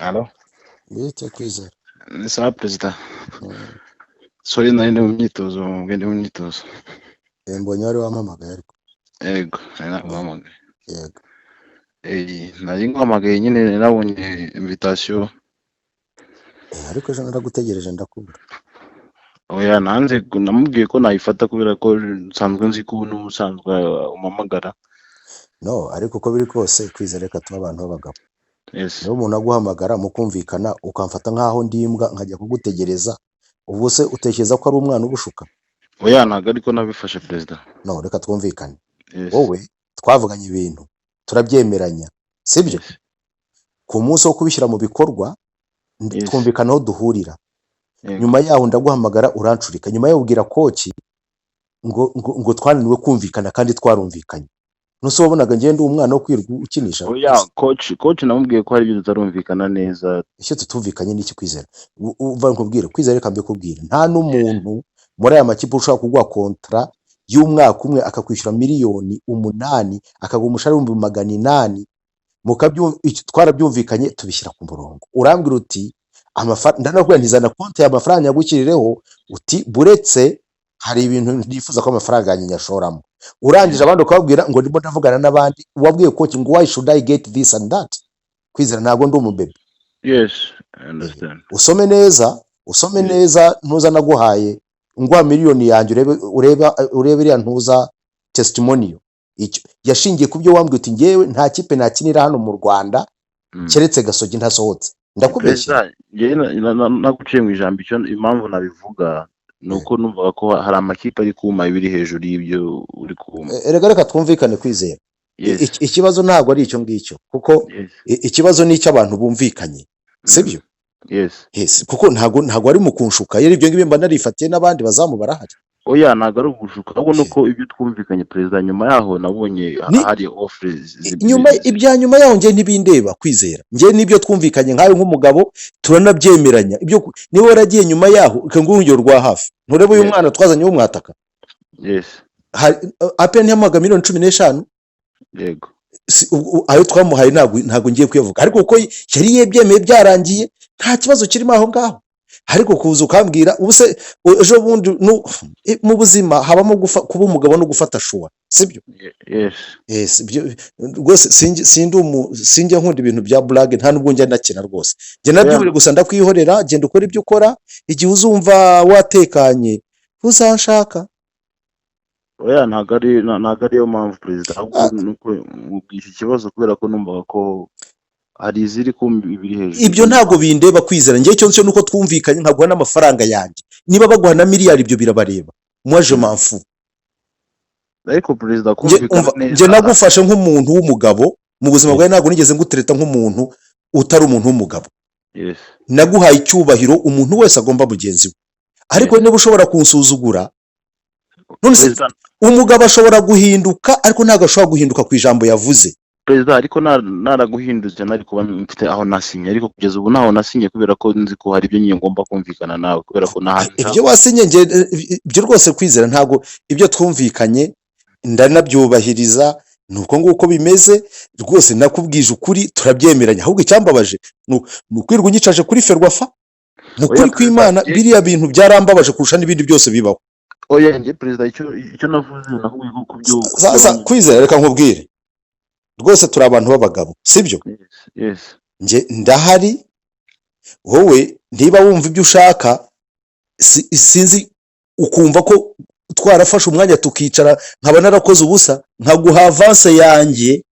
Alo, Bite kwizera. ni sawa perezida. Mm. Sorry nari ndi mu myitozo, ndi mu myitozo. Mbonye wari wampamagaye ariko. Yego, nari Mm. naguhamagaye. Yego. Nari nguhamagaye nyine nabonye invitation. Ariko ejo naragutegereje ndakubura. Oya, nanze namubwiye ko nayifata kubera ko nsanzwe nzi ko n'ubusanzwe umamagara. No, ariko uko biri kose kwizera reka tuba abantu b'abagabo. Yes. Niba umuntu aguhamagara mukumvikana ukamfata nk'aho ndi imbwa nkajya kugutegereza, ubwo se utekereza ko ari umwana ubushuka? Oya, ntabwo ariko nabifashe perezida. No, reka twumvikane. Yes. Wowe twavuganye ibintu turabyemeranya, sibyo? Yes. Ku munsi wo kubishyira mu bikorwa Yes. twumvikana aho duhurira. Yego. Nyuma yaho ndaguhamagara urancurika. Nyuma yaho ubwira koci ngo twananiwe kumvikana kandi twarumvikanye. Nuse wabonaga ngende umwana wo kwirwa ukinisha. Oya, coach namubwiye ko hari ibyo tutarumvikana neza. Icyo tutumvikanye n'iki kwizera. Uva nkubwire kwizera reka mbikubwire. Nta n'umuntu muri aya makipe ushaka kuguha kontra y'umwaka umwe akakwishyura miliyoni 8 akaguha umushahara w'ibihumbi 800 twarabyumvikanye tubishyira ku murongo. Urambwira uti ndanakubwira ntizana konti y'amafaranga yagukirireho uti buretse hari ibintu ndifuza ko amafaranga yanjye nyashoramo. Urangije abandi ukababwira ngo ndimo ndavugana n'abandi wabwiye coach ngo why should I get this and that? Kwizera ntago ndi umubebe. Yes, I understand. Usome neza ntuza naguhaye ngwa miliyoni yanjye urebe iriya ntuza testimonial. Icyo yashingiye kubyo wambwiye uti ngewe nta kipe nakinira hano mu Rwanda keretse Gasogi ntasohotse. Ndakubeshya. Naguciye mu ijambo icyo impamvu nabivuga nuko numvaga ko hari amakipe ari kuma ibiri hejuru y'ibyo uri kuma. Reka twumvikane kwizera. Ikibazo ntago ari icyo ngicyo kuko ikibazo ni icy'abantu bumvikanye. Sibyo? Yes. Kuko ntago ari mu kunshuka. Yari ibyo ngibyo mba narifatiye n'abandi bazamu barahari. Oya, ntago ari ugushuka ahubwo nuko ibyo twumvikanye perezida nyuma yaho nabonye hari offers. Nyuma yaho ngiye ntibindeba kwizera. Ngiye nibyo twumvikanye nkawe nk'umugabo turanabyemeranya. Ibyo niba waragiye nyuma yaho ukangurungiro rwa hafi. Nturebe uyu mwana twazanye w'umwataka. Yes. Ape ntiyamaga miliyoni 15. Yego. Ayo twamuhaye ntago ngiye kuyavuga. Ariko uko yari yebyemeye byarangiye nta kibazo kirimo aho ngaho. Ariko kuza ukambwira ubuse ejo bundi mu buzima habamo kuba umugabo no gufata shuwa, sibyo? Yes. Rwose sinjye nkunda ibintu bya blague nta nubwo njya nakina rwose. Njye nabyibure gusa ndakwihorera genda ukora ibyo ukora igihe uzumva watekanye uzanshaka. Oya, ntago ariyo mpamvu perezida ahubwo nuko mubwisha ikibazo kubera ko numvaga ko hari iziri kumbi ibiri hejuru. Ibyo ntago bindeba kwizera. Ngiye cyo nuko twumvikanye nkaguha n'amafaranga yanjye. Niba baguha na miliyari ibyo birabareba. Moi je m'en fous. Ariko perezida kumvikana neza. Nje nagufashe nk'umuntu w'umugabo mu buzima bwawe ntago nigeze ngutereta nk'umuntu utari umuntu w'umugabo. Yes. Naguhaye icyubahiro umuntu wese agomba mugenzi we. Ariko niba ushobora kunsuzugura umugabo ashobora guhinduka ariko ntago ashobora guhinduka ku ijambo yavuze. Perezida ariko naraguhindutse nari kuba mfite aho nasinye ariko kugeza ubu naho nasinye kubera ko nzi ko hari ibyo nyine ngomba kumvikana nawe kubera ko ibyo wasinye ibyo rwose kwizera ntago ibyo twumvikanye ndanabyubahiriza nuko nguko bimeze rwose nakubwije ukuri turabyemeranya. Ahubwo icyambabaje nukwirwa unyicaje kuri ferwafa nukuri kw'Imana biriya bintu byarambabaje kurusha n'ibindi byose bibaho. Oya nge perezida icyo navuze nakubwiye ko kubyo sasa kwizera reka nkubwire rwose turi abantu b'abagabo sibyo? Yes. Nge ndahari wowe niba wumva ibyo ushaka sinzi ukumva ko twarafashe umwanya tukicara nkaba narakoze ubusa nkaguha avance yanjye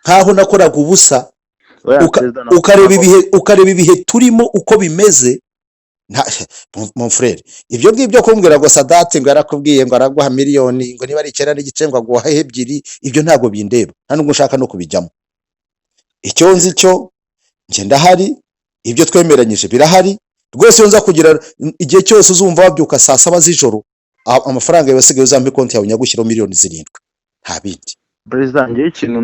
nkaho nakoraga ubusa ukareba ibihe turimo uko bimeze. Mon frère ibyo ngibyo kumbwira ngo Sadati ngo yarakubwiye ngo araguha miliyoni ngo niba ari 9 ngo aguha 2 ibyo ntago bindeba nta nubwo nshaka no kubijyamo. Icyo nzi cyo nje ndahari ibyo twemeranyije birahari rwose. Yonza kugira igihe cyose uzumva wabyuka saa 7 z'ijoro amafaranga yabasigaye uzampe konti yawe nyagushyiraho miliyoni 7 nta bindi. Perezida ngiye ikintu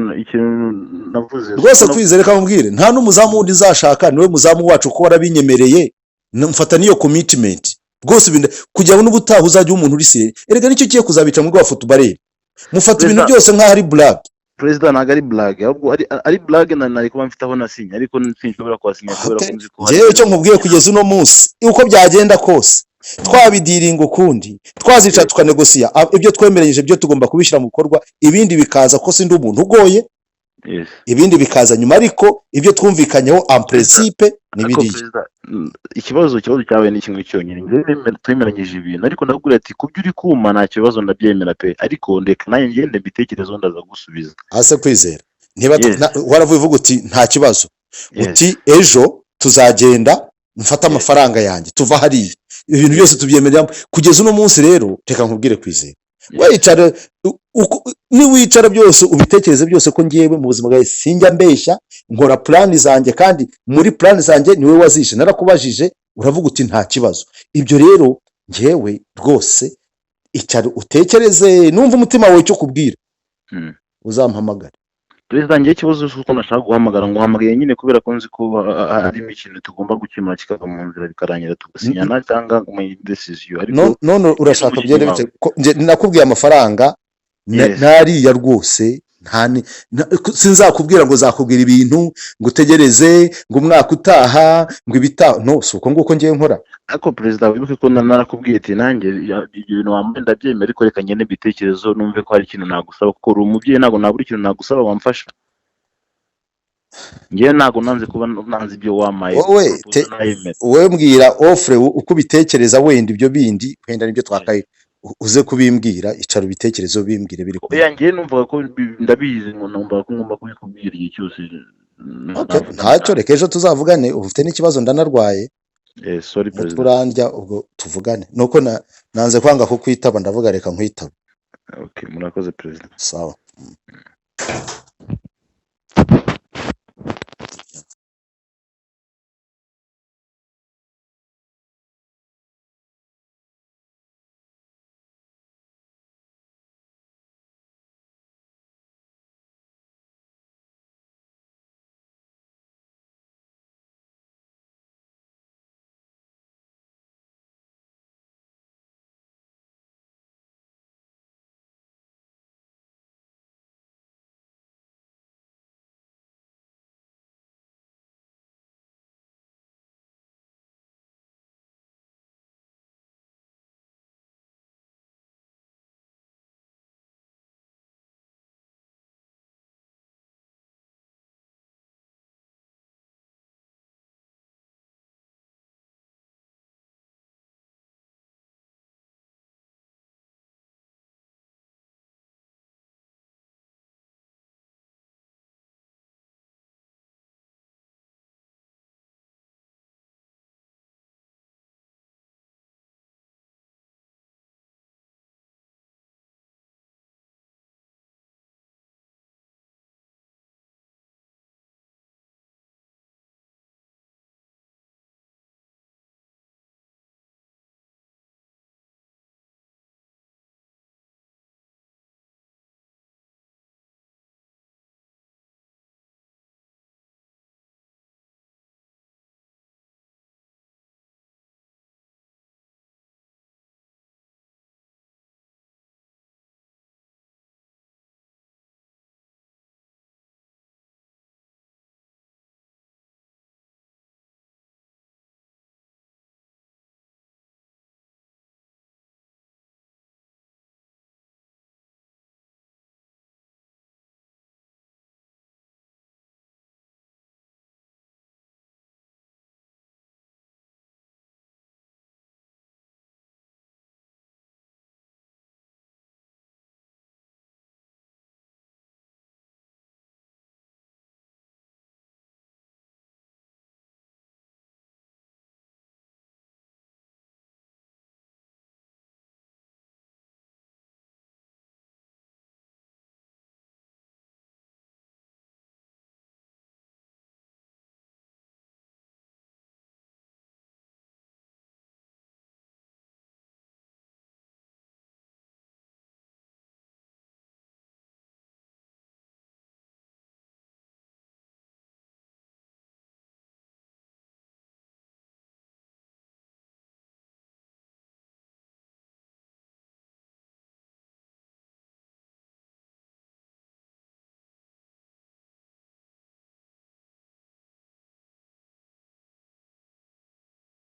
navuze rwose kwizere kamubwire nta n'umuzamu wundi zashaka niwe muzamu wacu ko warabinyemereye mfata niyo commitment rwose kugira ngo n'ubutaha uzajye umuntu uri sire. Erega nicyo kiye kuzabica mu rwa football mufata ibintu byose nka hari black. perezida ntabwo ari blague ahubwo ari blague nari kuba mfite aho nasinya ariko sinshobora kuhasinya kubera ko nzi ko hari njyewe icyo ibintu nkubwiye kugeza uno munsi uko byagenda kose twabidiringa ukundi twazica tukanegosiya ibyo twemeranyije byo tugomba kubishyira mu bikorwa ibindi bikaza ko sindi umuntu ugoye ibindi bikaza nyuma ariko ibyo twumvikanyeho en principe ni biriya ikibazo cyawe ni kimwe cyonyine twemeranyije ibintu ariko ndakubwira ati kubyo uri kuma nta kibazo ndabyemera pe ariko ndeka nanjye ngende mbitekerezo ndaza gusubiza ase kwizera niba waravuye uvuga uti nta kibazo uti ejo tuzagenda mfata amafaranga yanjye tuva hariya ibintu byose tubyemerera kugeza uno munsi rero reka nkubwire kwizera wicara niwicara byose ubitekereze byose ko ngiyewe mu buzima bwawe sinjya mbeshya nkora plani zanjye kandi muri plani zanjye niwe wazishe narakubajije uravuga uti nta kibazo ibyo rero ngewe rwose icara utekereze numva umutima wawe cyo kubwira uzampamagare perezida ngiye ikibazo cy'uko nashaka guhamagara ngo uhamagaye nyine kubera ko nzi ko harimo ikintu tugomba gukemura kikava mu nzira bikarangira tugasinyana cyangwa mu decision ariko none urashaka byende bite nakubwiye amafaranga nariya rwose sinzakubwira ngo zakubwira ibintu ngo utegereze ngo umwaka utaha ngo ibitaha no si uko nguko ngiye nkora ariko perezida wibuke ko narakubwiye ati nanjye ibyo bintu wambaye ndabyemera ariko reka ngende bitekerezo numve ko hari ikintu nagusaba kuko uri umubyeyi ntabwo nabura ikintu nagusaba wamfasha ngewe ntabwo nanze kuba nanze ibyo wamaye wowe mbwira offre uko ubitekereza wenda ibyo bindi wenda nibyo twakaye uze kubimbwira icara ubitekerezo bimbwire biri ko yangiye numvaga ko ndabizi ngo numva ko ngomba kubikubwira igihe cyose ntacyo reka ejo tuzavugane ufite n'ikibazo ndanarwaye sorry perezida turandya ubwo tuvugane nuko nanze kwanga ko kwitaba ndavuga reka nkwitaba okay murakoze perezida sawa